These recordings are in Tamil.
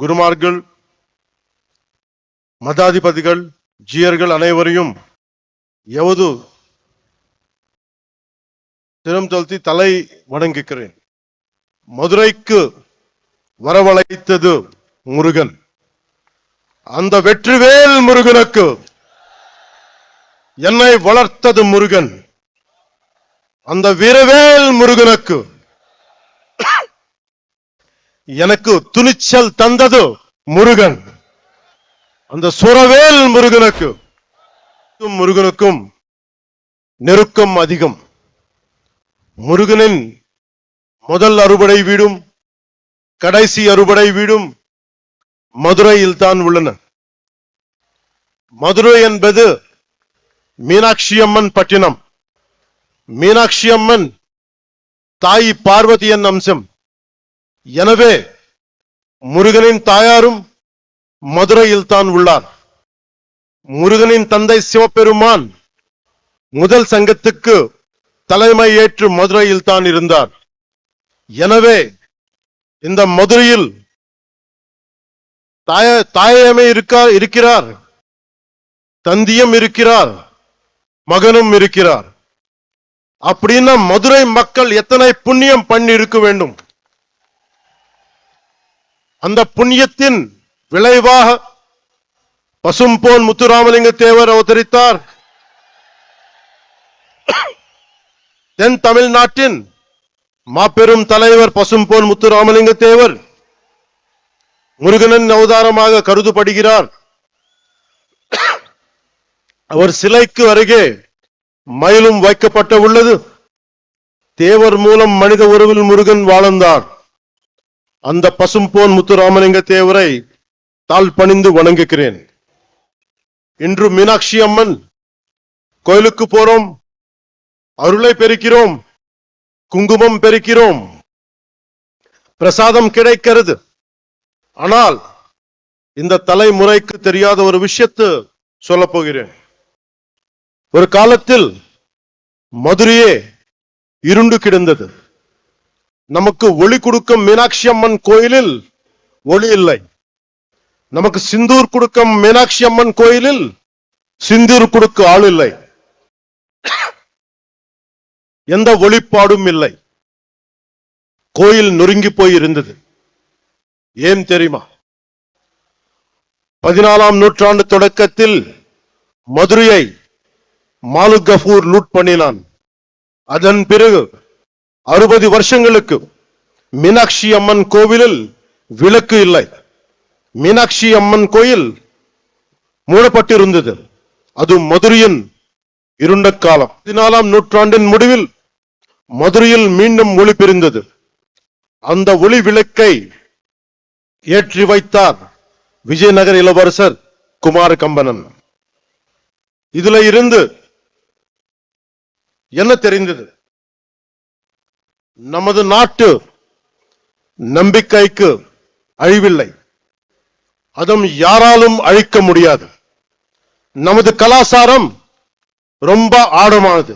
குருமார்கள், மதாதிபதிகள், ஜீயர்கள் அனைவரையும் எவது திறம் தொல்த்தி தலை வணங்குகிறேன். மதுரைக்கு வரவழைத்தது முருகன். அந்த வெற்றிவேல் முருகனுக்கு என்னை வளர்த்தது முருகன். அந்த வீரவேல் முருகனுக்கு எனக்கு துணிச்சல் தந்தது முருகன். அந்த சுரவேல் முருகனுக்கும் நெருக்கம் அதிகம். முருகனின் முதல் அறுபடை வீடும் கடைசி அறுபடை வீடும் மதுரையில் தான் உள்ளன. மதுரை என்பது மீனாட்சி அம்மன் பட்டினம். மீனாட்சி அம்மன் தாய் பார்வதியின் அம்சம். எனவே முருகனின் தாயாரும் மதுரையில் தான் உள்ளார். முருகனின் தந்தை சிவபெருமான் முதல் சங்கத்துக்கு தலைமை ஏற்று மதுரையில் தான் இருந்தார். எனவே இந்த மதுரையில் தாயமே இருக்கிறார், தந்தியும் இருக்கிறார், மகனும் இருக்கிறார். அப்படின்னா மதுரை மக்கள் எத்தனை புண்ணியம் பண்ணி இருக்க வேண்டும். அந்த புண்ணியத்தின் விளைவாக பசும்பொன் முத்துராமலிங்க தேவர் அவதரித்தார். தென் தமிழ்நாட்டின் மாபெரும் தலைவர் பசும்பொன் முத்துராமலிங்க தேவர் முருகனின் அவதாரமாக கருதப்படுகிறார். அவர் சிலைக்கு அருகே மயிலும் வைக்கப்பட்ட உள்ளது. தேவர் மூலம் மனித உருவில் முருகன் வாழ்ந்தார். அந்த பசும்பொன் முத்துராமலிங்க தேவரை தாழ் பணிந்து வணங்குகிறேன். இன்று மீனாட்சி அம்மன் கோயிலுக்கு போறோம், அருளை பெருக்கிறோம், குங்குமம் பெருக்கிறோம், பிரசாதம் கிடைக்கிறது. ஆனால் இந்த தலைமுறைக்கு தெரியாத ஒரு விஷயத்தை சொல்ல போகிறேன். ஒரு காலத்தில் மதுரையே இருண்டு கிடந்தது. நமக்கு ஒளி கொடுக்கும் மீனாட்சி அம்மன் கோயிலில் ஒளி இல்லை. நமக்கு சிந்தூர் கொடுக்கும் மீனாட்சி அம்மன் கோயிலில் சிந்தூர் கொடுக்க ஆள் இல்லை. எந்த ஒளிப்பாடும் இல்லை. கோயில் நொறுங்கி போய் இருந்தது. ஏன் தெரியுமா? 14ஆம் நூற்றாண்டு தொடக்கத்தில் மதுரையை மாலிக் கஃபூர் லூட் பண்ணினான். அதன் பிறகு 60 வருஷங்களுக்கு மீனாட்சி அம்மன் கோவிலில் விளக்கு இல்லை. மீனாட்சி அம்மன் கோயில் மூடப்பட்டிருந்தது. அது மதுரையின் இருண்ட காலம். 14ஆம் நூற்றாண்டின் முடிவில் மதுரையில் மீண்டும் ஒளி பிரிந்தது. அந்த ஒளி விளக்கை ஏற்றி வைத்தார் விஜயநகர இளவரசர் குமார கம்பனன். இதுல இருந்து என்ன தெரிந்தது? நமது நாட்டு நம்பிக்கைக்கு அழிவில்லை, அதுவும் யாராலும் அழிக்க முடியாது. நமது கலாச்சாரம் ரொம்ப ஆழமானது.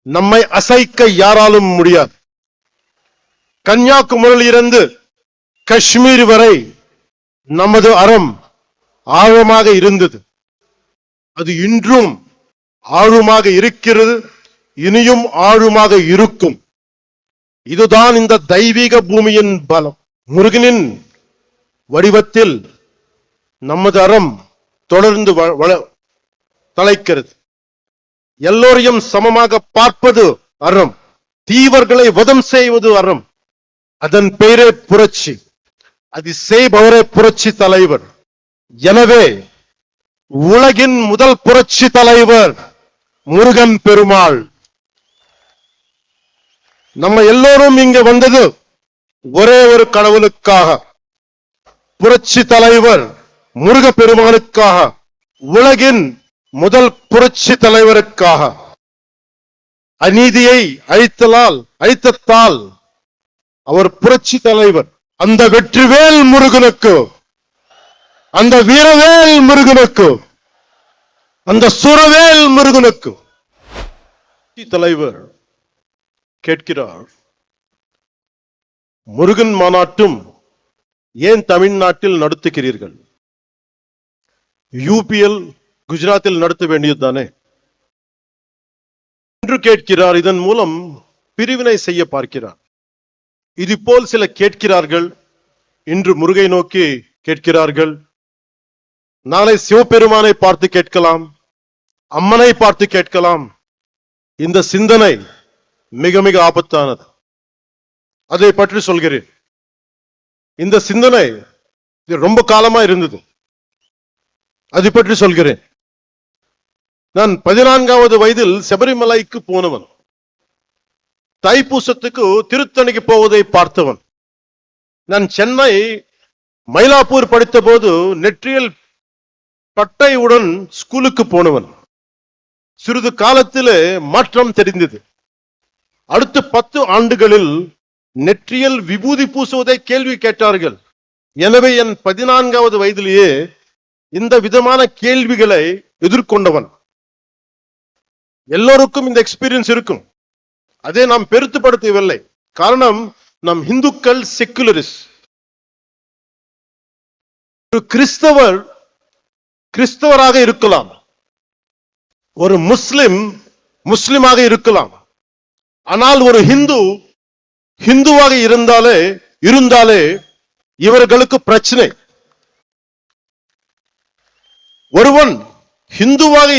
நம்மை அசைக்க யாராலும் முடியாது. கன்னியாகுமரியில் இருந்து காஷ்மீர் வரை நமது அறம் ஆழமாக இருந்தது. அது இன்றும் ஆழமாக இருக்கிறது, இனியும் ஆழமாக இருக்கும். இதுதான் இந்த தெய்வீக பூமியின் பலம். முருகனின் வடிவத்தில் நமது அறம் தொடர்ந்து தலைக்கிறது. எல்லோரையும் சமமாக பார்ப்பது அறம். தீவர்களை வதம் செய்வது அறம். அதன் பெயரே புரட்சி. அது செய்பவரே புரட்சி தலைவர். எனவே உலகின் முதல் புரட்சி தலைவர் முருகன் பெருமாள். நம்ம எல்லோரும் இங்க வந்தது ஒரே ஒரு கடவுளுக்காக, புரட்சி தலைவர் முருக பெருமானுக்காக, உலகின் முதல் புரட்சி தலைவருக்காக. அநீதியை அழித்ததால் அவர் புரட்சி தலைவர். அந்த வெற்றிவேல் முருகனுக்கு, அந்த வீரவேல் முருகனுக்கு, அந்த சுரவேல் முருகனுக்கு தலைவர் கேட்கிறார். முருகன் மாநாட்டும் ஏன் தமிழ்நாட்டில் நடத்துகிறீர்கள்? யூபிஎல் குஜராத்தில் நடத்த வேண்டியது தானே என்று கேட்கிறார். இதன் மூலம் பிரிவினை செய்ய பார்க்கிறார். இது போல் சில கேட்கிறார்கள். இன்று முருகை நோக்கி கேட்கிறார்கள். நாளை சிவபெருமானை பார்த்து கேட்கலாம், அம்மனை பார்த்து கேட்கலாம். இந்த சிந்தனை மிக மிக ஆபத்தானது. அதை பற்றி சொல்கிறேன். இந்த சிந்தனை ரொம்ப காலமா இருந்தது. அதை பற்றி சொல்கிறேன். நான் 14வது வயதில் சபரிமலைக்கு போனவன். தைப்பூசத்துக்கு திருத்தணிக்கு போவதை பார்த்தவன். நான் சென்னை மயிலாப்பூர் படித்த போது நெற்றியில் பட்டையுடன் ஸ்கூலுக்கு போனவன். சிறிது காலத்திலே மாற்றம் தெரிந்தது. அடுத்த 10 ஆண்டுகளில் நெற்றியில் விபூதி பூசுவதை கேள்வி கேட்டார்கள். எனவே என் 14வது வயதிலேயே இந்த விதமான கேள்விகளை எதிர்கொண்டவன். எல்லோருக்கும் இந்த எக்ஸ்பீரியன்ஸ் இருக்கும். அதை நாம் பெருத்துப்படுத்தவில்லை. காரணம், நம் இந்துக்கள் செக்குலரிஸ்ட். ஒரு கிறிஸ்தவர் கிறிஸ்தவராக இருக்கலாம், ஒரு முஸ்லிம் முஸ்லிமாக இருக்கலாம். ஆனால் ஒரு ஹிந்துவாக இருந்தாலே இவர்களுக்கு பிரச்சனை. ஒருவன் ஹிந்துவாக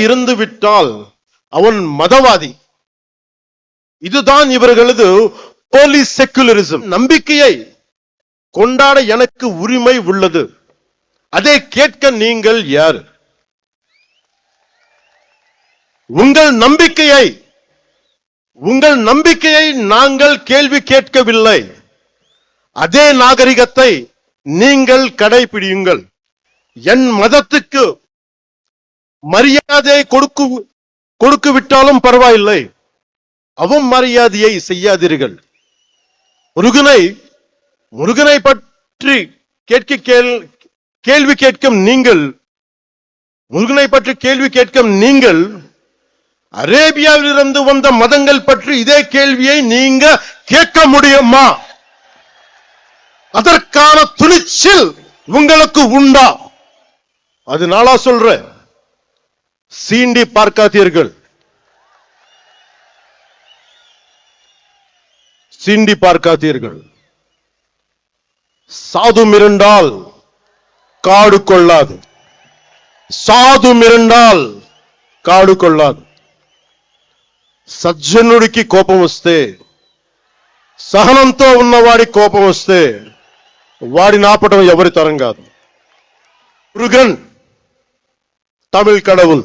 இருந்துவிட்டால் அவன் மதவாதி. இதுதான் இவர்களது போலி செக்குலரிசம். நம்பிக்கையை கொண்டாட எனக்கு உரிமை உள்ளது. அதை கேட்க நீங்கள் யார்? உங்கள் நம்பிக்கையை நாங்கள் கேள்வி கேட்கவில்லை. அதே நாகரிகத்தை நீங்கள் கடைபிடியுங்கள். என் மதத்துக்கு மரியாதை கொடுக்கு விட்டாலும் பரவாயில்லை, அவமரியாதையை செய்யாதீர்கள். முருகனை பற்றி கேள்வி கேட்கும் நீங்கள் அரேபியாவிலிருந்து வந்த மதங்கள் பற்றி இதே கேள்வியை நீங்க கேட்க முடியுமா? அதற்கான துணிச்சல் உங்களுக்கு உண்டா? அதனால சொல்றேன், சீண்டி பார்க்காதீர்கள். சாது மிரண்டால் காடு கொள்ளாது. సజ్జనుడికి కోపం వస్తే, సహనంతో ఉన్నవాడి కోపం వస్తే వాడిని ఆపటం ఎవరి తరం కాదు. முருகன் தமிழ் கடவுள்.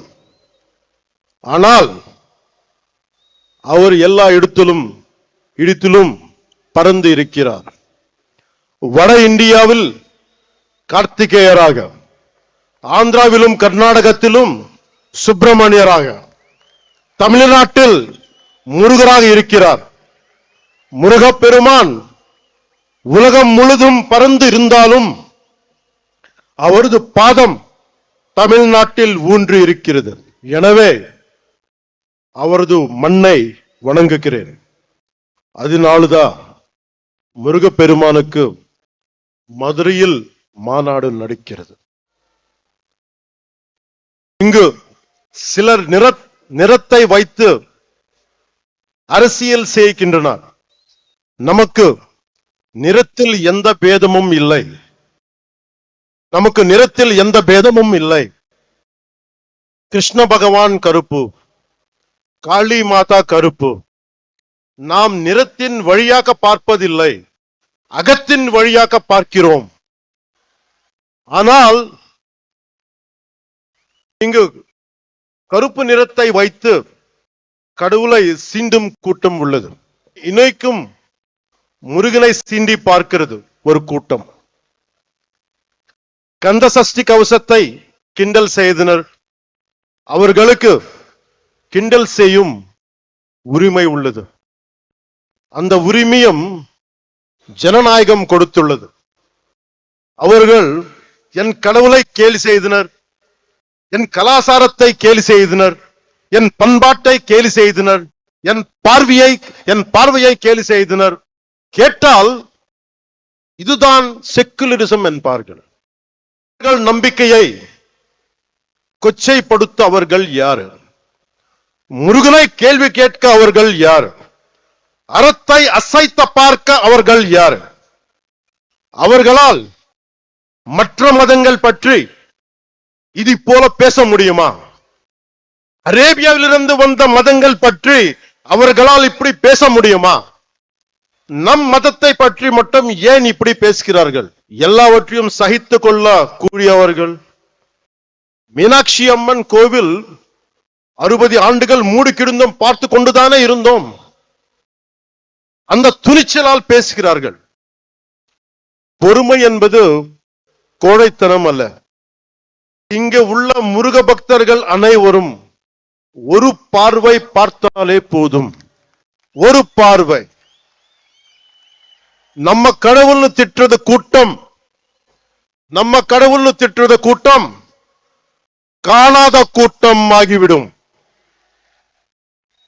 ஆனால் அவர் எல்லா இடத்திலும் பறந்து இருக்கிறார். வட இந்தியாவில் கார்த்திகேயராக, ஆந்திராவிலும் கர்நாடகத்திலும் சுப்பிரமணியராக, தமிழ்நாட்டில் முருகராக இருக்கிறார். முருகப்பெருமான் உலகம் முழுதும் பறந்து இருந்தாலும் அவரது பாதம் தமிழ்நாட்டில் ஊன்றி இருக்கிறது. எனவே அவரது மண்ணை வணங்குகிறேன். அதனால்தான் முருகப்பெருமானுக்கு மதுரையில் மாநாடு நடக்கிறது. இங்கு சிலர் நிறத்தை வைத்து அரசியல் செய்கின்றனர். நமக்கு நிறத்தில் எந்த பேதமும் இல்லை. கிருஷ்ண பகவான் கருப்பு, காளி மாதா கருப்பு. நாம் நிறத்தின் வழியாக பார்ப்பதில்லை, அகத்தின் வழியாக பார்க்கிறோம். ஆனால் இங்கு கருப்பு நிறத்தை வைத்து கடவுளை சீண்டும் கூட்டம் உள்ளது. இன்னைக்கும் முருகனை சீண்டி பார்க்கிறது ஒரு கூட்டம். கந்த சஷ்டி கவசத்தை கிண்டல் செய்தனர். அவர்களுக்கு கிண்டல் செய்யும் உரிமை உள்ளது. அந்த உரிமையும் ஜனநாயகம் கொடுத்துள்ளது. அவர்கள் என் கடவுளை கேலி செய்தனர், என் கலாச்சாரத்தை கேலி செய்தனர், என் பண்பாட்டை கேலி செய்தனர். என் பார்வையை கேலி செய்தனர். கேட்டால் இதுதான் செக்குலரிசம் என்பார்கள். நம்பிக்கையை கொச்சைப்படுத்த அவர்கள் யார்? முருகனை கேள்வி கேட்க அவர்கள் யார்? அறத்தை அசைத்த பார்க்க அவர்கள் யார்? அவர்களால் மற்ற மதங்கள் பற்றி இது போல பேச முடியுமா? அரேபியாவிலிருந்து வந்த மதங்கள் பற்றி அவர்களால் இப்படி பேச முடியுமா? நம் மதத்தை பற்றி மட்டும் ஏன் இப்படி பேசுகிறார்கள்? எல்லாவற்றையும் சகித்துக் கொள்ள கூடியவர்கள். மீனாட்சி அம்மன் கோவில் 60 ஆண்டுகள் மூடி கிடந்தும் பார்த்து கொண்டுதானே இருந்தோம். அந்த துணிச்சலால் பேசுகிறார்கள். பொறுமை என்பது கோழைத்தனம் அல்ல. இங்கே உள்ள முருக பக்தர்கள் அனைவரும் ஒரு பார்வை பார்த்தாலே போதும். ஒரு பார்வை. நம்ம கடவுள்னு திட்டுறது கூட்டம், நம்ம கடவுள்னு திட்டுறது கூட்டம் காணாத கூட்டம் ஆகிவிடும்.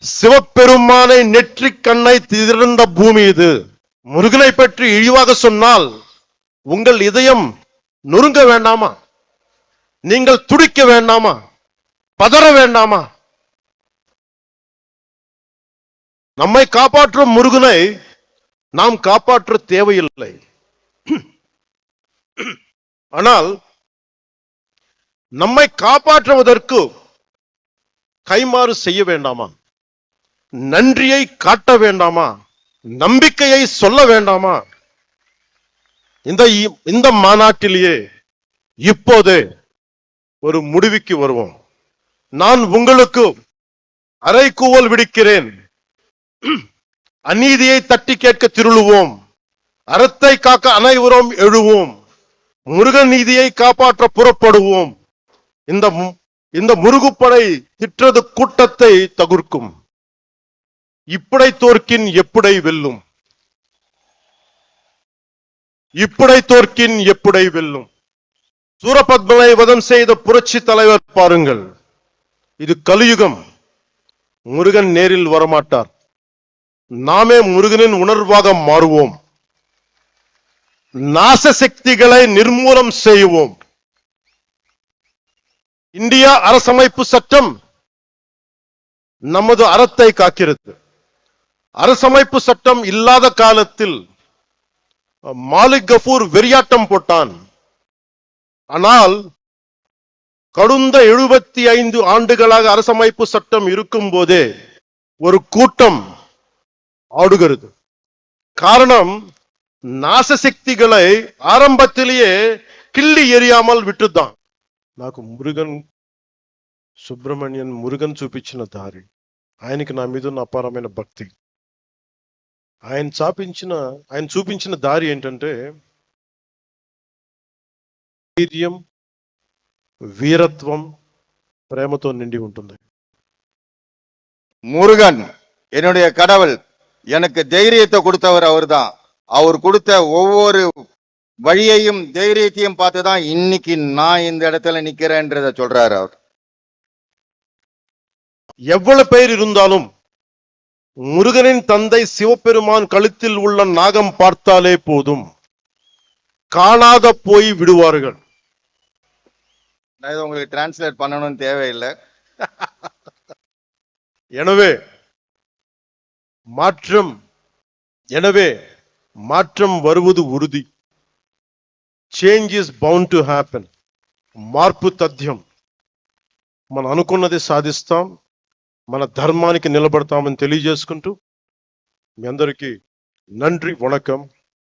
சிவபெருமானை நெற்றிக் கண்ணை திறந்த பூமி இது. முருகனை பற்றி இழிவாக சொன்னால் உங்கள் இதயம் நொறுங்க வேண்டாமா? நீங்கள் துடிக்க வேண்டாமா? பதற வேண்டாமா? நம்மை காப்பாற்றும் முருகனை நாம் காப்பாற்ற தேவையில்லை. ஆனால் நம்மை காப்பாற்றுவதற்கு கைமாறு செய்ய வேண்டாமா? நன்றியை காட்ட வேண்டாமா? நம்பிக்கையை சொல்ல வேண்டாமா? இந்த மாநாட்டிலேயே இப்போது ஒரு முடிவுக்கு வருவோம். நான் உங்களுக்கு அறைகூவல் விடுக்கிறேன். அநீதியை தட்டி கேட்க திருளுவோம். அறத்தை காக்க அனைவரும் எழுவோம். முருகன் நீதியை காப்பாற்ற புறப்படுவோம். இந்த முருகுப்படை திற்றது கூட்டத்தை தவிர்க்கும். இப்படை தோற்கின் எப்படை வெல்லும். இப்படை தோற்கின் எப்படை வெல்லும். சூரபத்மனை வதம் செய்த புரட்சி தலைவர் பாருங்கள். இது கலியுகம். முருகன் நேரில் வரமாட்டார். நாமே முருகனின் உணர்வாக மாறுவோம். நாச சக்திகளை நிர்மூலம் செய்வோம். இந்தியா அரசமைப்பு சட்டம் நமது அறத்தை காக்கிறது. அரசமைப்பு சட்டம் இல்லாத காலத்தில் மாலிக் கஃபூர் வெறியாட்டம் போட்டான். ஆனால் கடந்த 75 ஆண்டுகளாக அரசமைப்பு சட்டம் இருக்கும் போதே ஒரு கூட்டம் ஆடுகிறது. காரணம், நாசசக்திகளை ஆரம்பத்திலேயே கிள்ளி எறியாமல் விட்டுதான். నాకు సుబ్రహ్మణ్యన్ మురుగన్ చూపించిన దారి, ఆయనకి నా మీద ఉన్న అపారమైన భక్తి. ఆయన చూపించిన దారి ఏంటంటే ధైర్యం, వీరత్వం, ప్రేమతో నిండి ఉంటుంది. முருகன் என்னுடைய கடவுள், எனக்கு தைரியத்தை கொடுத்தவர் அவர்தான். அவர் கொடுத்த ஒவ்வொரு வழியையும் தைரியத்தையும் பார்த்துதான் இன்னைக்கு நான் இந்த இடத்துல நிக்கிறேன்றத சொல்றாரு அவர். எவ்வளவு பேர் இருந்தாலும் முருகனின் தந்தை சிவபெருமான் கழுத்தில் உள்ள நாகம் பார்த்தாலே போதும், காணாத போய் விடுவார்கள். நான் இதை உங்களுக்கு டிரான்ஸ்லேட் பண்ணணும்னு தேவையில்லை. எனவே மாற்றம் வருவது உறுதி. Change is bound to happen. మార్పు తథ్యం. మనం అనుకున్నది సాధిస్తాం, మన ధర్మానికి నిలబడతామని తెలియజేసుకుంటూ మీ అందరికీ నன்றி, వణకం.